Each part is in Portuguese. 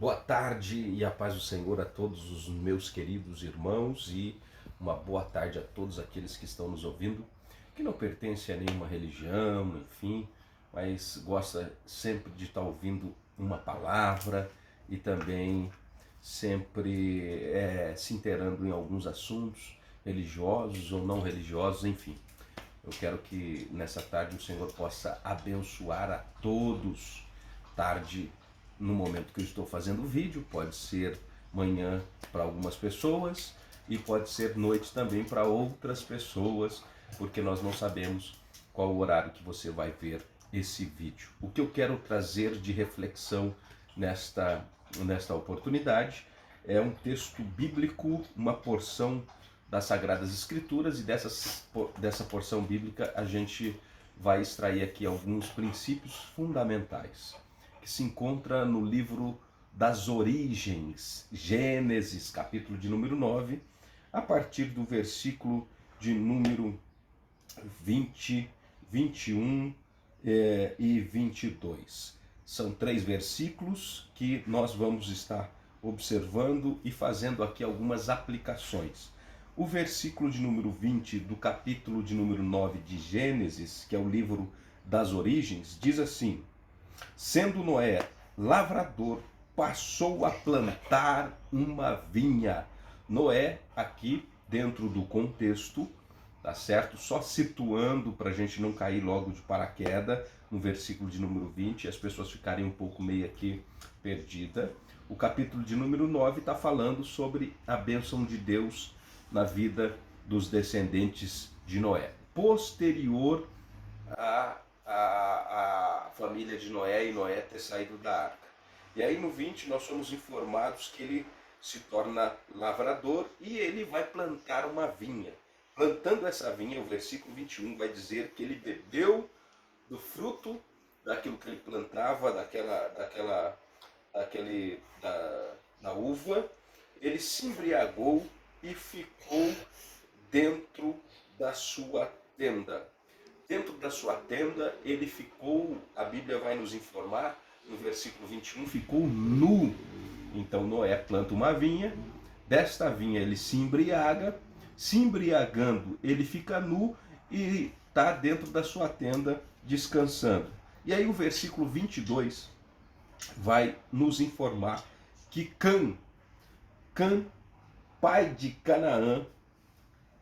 Boa tarde e a paz do Senhor a todos os meus queridos irmãos e uma boa tarde a todos aqueles que estão nos ouvindo, que não pertencem a nenhuma religião, enfim, mas gosta sempre de estar ouvindo uma palavra e também sempre se inteirando em alguns assuntos religiosos ou não religiosos, enfim. Eu quero que nessa tarde o Senhor possa abençoar a todos. Tarde, no momento que eu estou fazendo o vídeo, pode ser manhã para algumas pessoas e pode ser noite também para outras pessoas, porque nós não sabemos qual o horário que você vai ver esse vídeo. O que eu quero trazer de reflexão nesta oportunidade é um texto bíblico, uma porção das Sagradas Escrituras, e dessa porção bíblica a gente vai extrair aqui alguns princípios fundamentais que se encontra no livro das Origens, Gênesis, capítulo de número 9, a partir do versículo de número 20, 21 e 22. São 3 versículos que nós vamos estar observando e fazendo aqui algumas aplicações. O versículo de número 20 do capítulo de número 9 de Gênesis, que é o livro das Origens, diz assim: sendo Noé lavrador, passou a plantar uma vinha. Noé, aqui dentro do contexto, tá certo? Só situando para a gente não cair logo de paraquedas no versículo de número 20 e as pessoas ficarem um pouco meio aqui perdidas. O capítulo de número 9 está falando sobre a bênção de Deus na vida dos descendentes de Noé. Posterior a família de Noé e Noé ter saído da arca. E aí no 20 nós somos informados que ele se torna lavrador e ele vai plantar uma vinha. Plantando essa vinha, o versículo 21 vai dizer que ele bebeu do fruto daquilo que ele plantava, da uva, ele se embriagou e ficou dentro da sua tenda. Dentro da sua tenda ele ficou, a Bíblia vai nos informar, no versículo 21, ficou nu. Então Noé planta uma vinha, desta vinha ele se embriaga, se embriagando ele fica nu e está dentro da sua tenda descansando. E aí o versículo 22 vai nos informar que Cã, pai de Canaã,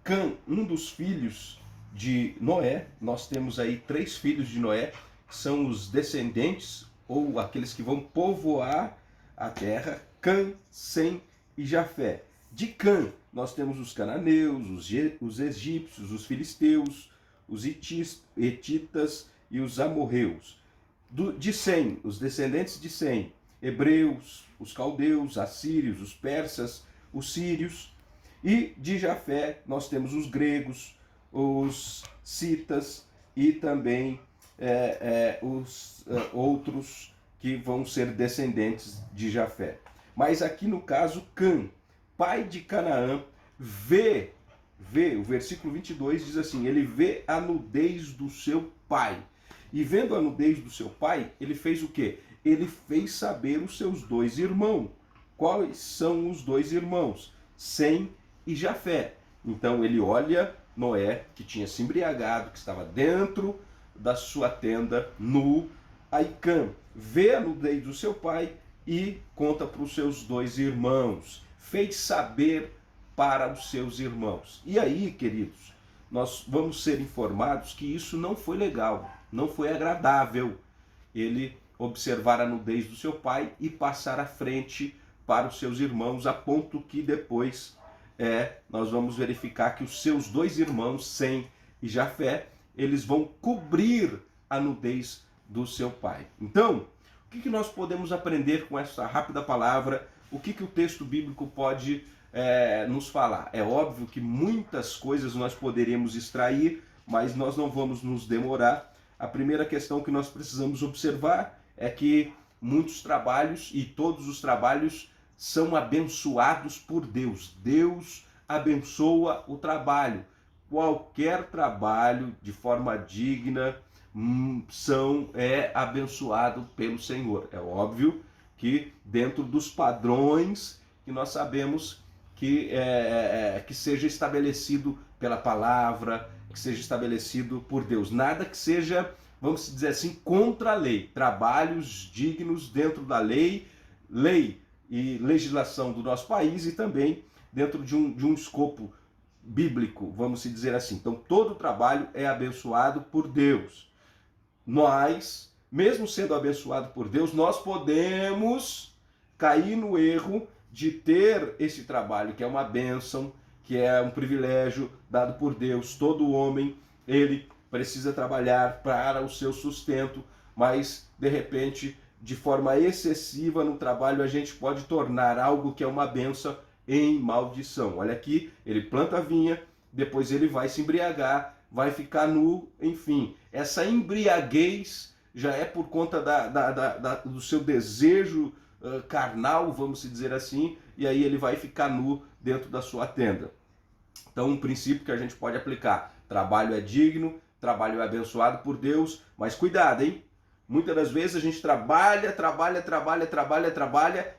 Cã, um dos filhos de Noé, nós temos aí 3 filhos de Noé, que são os descendentes, ou aqueles que vão povoar a terra, Cã, Sem e Jafé. De Cã, nós temos os cananeus, os egípcios, os filisteus, os hetitas e os amorreus. De Sem, os descendentes de Sem, hebreus, os caldeus, assírios, os persas, os sírios. E de Jafé nós temos os gregos, os citas e também os outros que vão ser descendentes de Jafé. Mas aqui no caso, Cã, pai de Canaã, vê, o versículo 22 diz assim, ele vê a nudez do seu pai. E vendo a nudez do seu pai, ele fez o quê? Ele fez saber os seus 2 irmãos. Quais são os 2 irmãos? Sem e Jafé. Então ele olha Noé, que tinha se embriagado, que estava dentro da sua tenda, nu. Aí Cã vê a nudez do seu pai e conta para os seus 2 irmãos. Fez saber para os seus irmãos. E aí, queridos, nós vamos ser informados que isso não foi legal, não foi agradável. Ele observar a nudez do seu pai e passar à frente para os seus irmãos, a ponto que depois nós vamos verificar que os seus 2 irmãos, Sem e Jafé, eles vão cobrir a nudez do seu pai. Então, o que nós podemos aprender com essa rápida palavra? O que o texto bíblico pode nos falar? É óbvio que muitas coisas nós poderíamos extrair, mas nós não vamos nos demorar. A primeira questão que nós precisamos observar é que muitos trabalhos, e todos os trabalhos, são abençoados por Deus. Deus abençoa o trabalho. Qualquer trabalho de forma digna é abençoado pelo Senhor. É óbvio que dentro dos padrões que nós sabemos que seja estabelecido pela palavra, que seja estabelecido por Deus. Nada que seja, vamos dizer assim, contra a lei. Trabalhos dignos dentro da lei e legislação do nosso país e também dentro de um escopo bíblico, vamos dizer assim. Então, todo trabalho é abençoado por Deus. Nós, mesmo sendo abençoado por Deus, nós podemos cair no erro de ter esse trabalho, que é uma bênção, que é um privilégio dado por Deus. Todo homem, ele precisa trabalhar para o seu sustento, mas, de repente, de forma excessiva no trabalho, a gente pode tornar algo que é uma bênção em maldição. Olha aqui, ele planta a vinha, depois ele vai se embriagar, vai ficar nu, enfim. Essa embriaguez já é por conta do seu desejo carnal, vamos dizer assim, e aí ele vai ficar nu dentro da sua tenda. Então, um princípio que a gente pode aplicar: trabalho é digno, trabalho é abençoado por Deus, mas cuidado, hein? Muitas das vezes a gente trabalha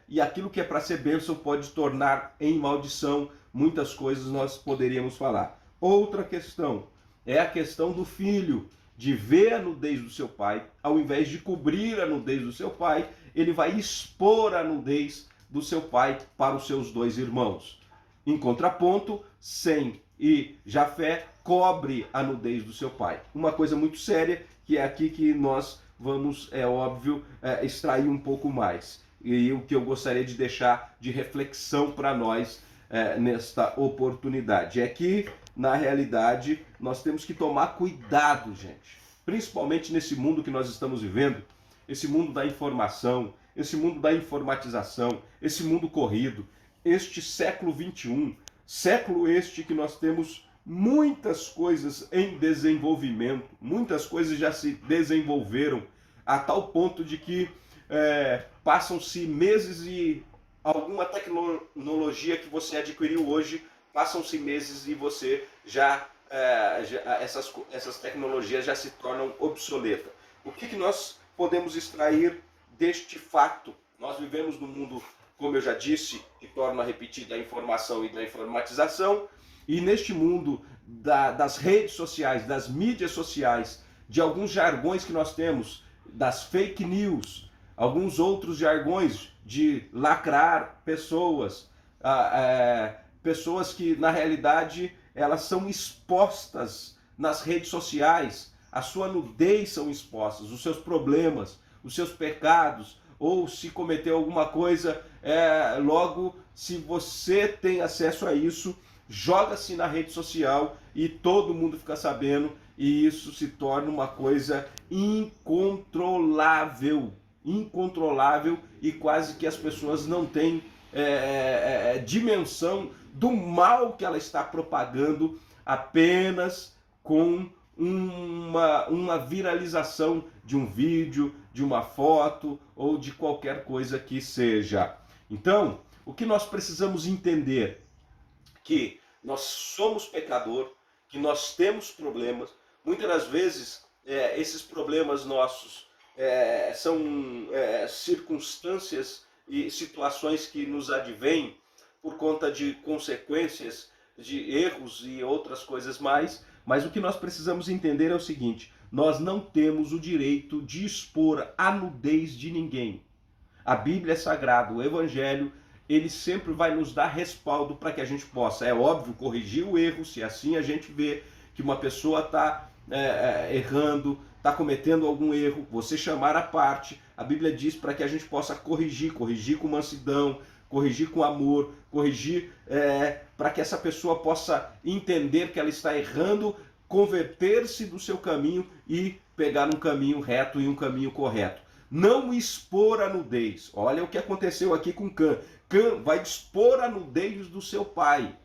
e aquilo que é para ser bênção pode tornar em maldição. Muitas coisas nós poderíamos falar. Outra questão é a questão do filho, de ver a nudez do seu pai, ao invés de cobrir a nudez do seu pai, ele vai expor a nudez do seu pai para os seus dois irmãos. Em contraponto, Sem e Jafé cobre a nudez do seu pai. Uma coisa muito séria, que é aqui que nós vamos, é óbvio, extrair um pouco mais. E o que eu gostaria de deixar de reflexão para nós nesta oportunidade é que, na realidade, nós temos que tomar cuidado, gente. Principalmente nesse mundo que nós estamos vivendo, esse mundo da informação, esse mundo da informatização, esse mundo corrido, este século 21, século este que nós temos muitas coisas em desenvolvimento, muitas coisas já se desenvolveram a tal ponto de que passam-se meses e alguma tecnologia que você adquiriu hoje, passam-se meses e você essas tecnologias já se tornam obsoletas. O que nós podemos extrair deste fato? Nós vivemos num mundo, como eu já disse, e torno a repetir, da informação e da informatização, e neste mundo das redes sociais, das mídias sociais, de alguns jargões que nós temos, das fake news, alguns outros jargões de lacrar pessoas, pessoas que na realidade elas são expostas nas redes sociais, a sua nudez são expostas, os seus problemas, os seus pecados, ou se cometeu alguma coisa, logo, se você tem acesso a isso, joga-se na rede social e todo mundo fica sabendo, e isso se torna uma coisa incontrolável, e quase que as pessoas não têm dimensão do mal que ela está propagando apenas com uma viralização de um vídeo, de uma foto ou de qualquer coisa que seja. Então, o que nós precisamos entender? Que nós somos pecador, que nós temos problemas. Muitas das vezes, esses problemas nossos são circunstâncias e situações que nos advêm por conta de consequências, de erros e outras coisas mais. Mas o que nós precisamos entender é o seguinte: nós não temos o direito de expor a nudez de ninguém. A Bíblia é sagrada, o Evangelho, ele sempre vai nos dar respaldo para que a gente possa, é óbvio, corrigir o erro, se assim a gente vê que uma pessoa está errando, está cometendo algum erro, você chamar a parte. A Bíblia diz para que a gente possa corrigir com mansidão, corrigir com amor, corrigir para que essa pessoa possa entender que ela está errando, converter-se do seu caminho e pegar um caminho reto e um caminho correto. Não expor a nudez. Olha o que aconteceu aqui com Cã. Cã vai expor a nudez do seu pai.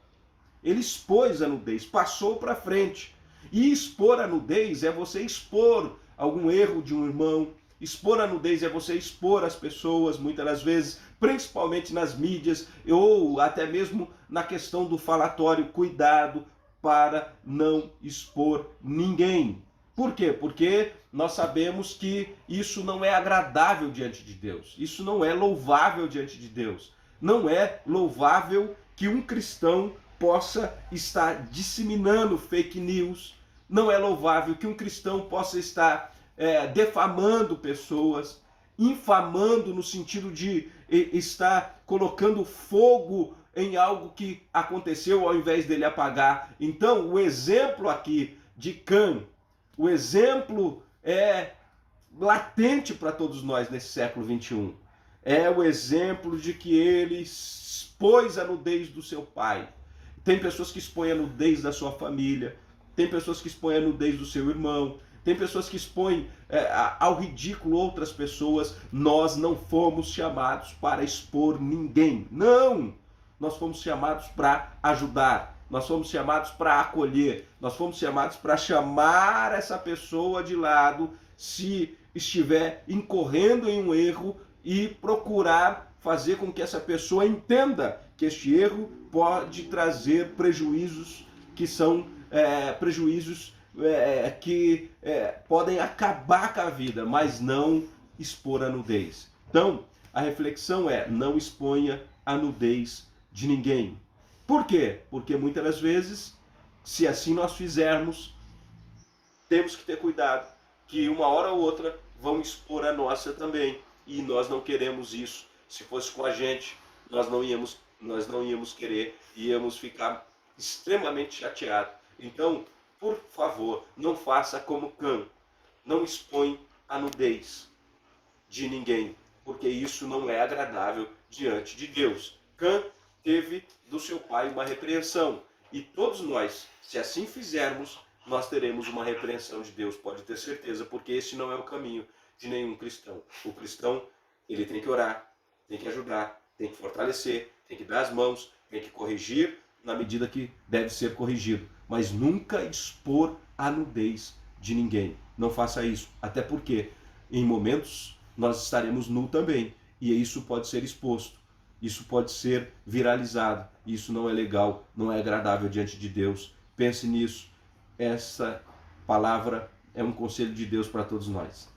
Ele expôs a nudez, passou para frente. E expor a nudez é você expor algum erro de um irmão. Expor a nudez é você expor as pessoas, muitas das vezes, principalmente nas mídias, ou até mesmo na questão do falatório. Cuidado para não expor ninguém. Por quê? Porque nós sabemos que isso não é agradável diante de Deus. Isso não é louvável diante de Deus. Não é louvável que um cristão possa estar disseminando fake news. Não é louvável que um cristão possa estar defamando pessoas, infamando no sentido de estar colocando fogo em algo que aconteceu ao invés dele apagar. Então, o exemplo aqui de Cã, o exemplo é latente para todos nós nesse século 21. É o exemplo de que ele expôs a nudez do seu pai. Tem pessoas que expõem a nudez da sua família, tem pessoas que expõem a nudez do seu irmão, tem pessoas que expõem ao ridículo outras pessoas. Nós não fomos chamados para expor ninguém. Não! Nós fomos chamados para ajudar. Nós fomos chamados para acolher. Nós fomos chamados para chamar essa pessoa de lado se estiver incorrendo em um erro e procurar fazer com que essa pessoa entenda que este erro pode trazer prejuízos que são prejuízos que podem acabar com a vida, mas não expor a nudez. Então, a reflexão é: não exponha a nudez de ninguém. Por quê? Porque muitas das vezes, se assim nós fizermos, temos que ter cuidado, que uma hora ou outra vão expor a nossa também, e nós não queremos isso. Se fosse com a gente, nós não íamos querer, íamos ficar extremamente chateados. Então, por favor, não faça como Cã. Não expõe a nudez de ninguém, porque isso não é agradável diante de Deus. Cã teve do seu pai uma repreensão, e todos nós, se assim fizermos, nós teremos uma repreensão de Deus, pode ter certeza, porque esse não é o caminho de nenhum cristão. O cristão, ele tem que orar, tem que ajudar, tem que fortalecer, tem que dar as mãos, tem que corrigir na medida que deve ser corrigido, mas nunca expor a nudez de ninguém. Não faça isso, até porque em momentos nós estaremos nu também, e isso pode ser exposto, isso pode ser viralizado, isso não é legal, não é agradável diante de Deus. Pense nisso. Essa palavra é um conselho de Deus para todos nós.